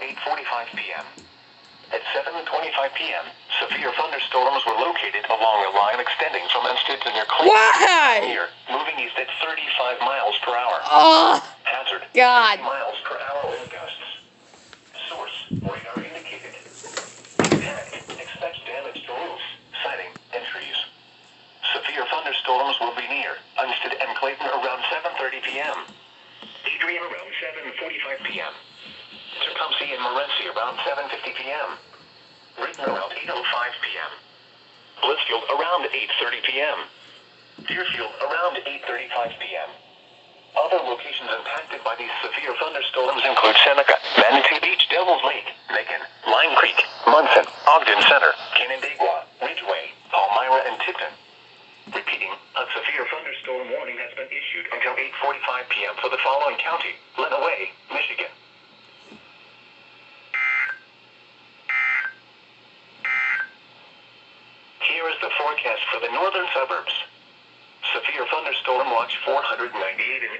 8:45 p.m. At 7:25 p.m., severe thunderstorms were located along a line extending from Hempstead to near Clinton. Why? Moving east at 35 miles per hour. Oh, Hazard, God. 50 miles per hour wind gusts. Source, radar indicated. Impact, expect damage to roofs, siding, and trees. Severe thunderstorms will be near Hempstead and Clayton around 7:30 p.m. Adrian around 7:45 p.m. Tecumseh and Morenci around 7:50 p.m. Britain around 8:05 p.m. Blissfield around 8:30 p.m. Deerfield around 8:35 p.m. Other locations impacted by these severe thunderstorms include Seneca, Manatee Beach, Devil's Lake, Macon, Lime Creek, Munson, Ogden Center, Canandaigua, Ridgeway, Palmyra, and Tipton. Repeating, a severe thunderstorm warning has been issued until 8:45 p.m. for the following county: Lenawee, Michigan. Here is the forecast for the northern suburbs. Severe thunderstorm watch 498 in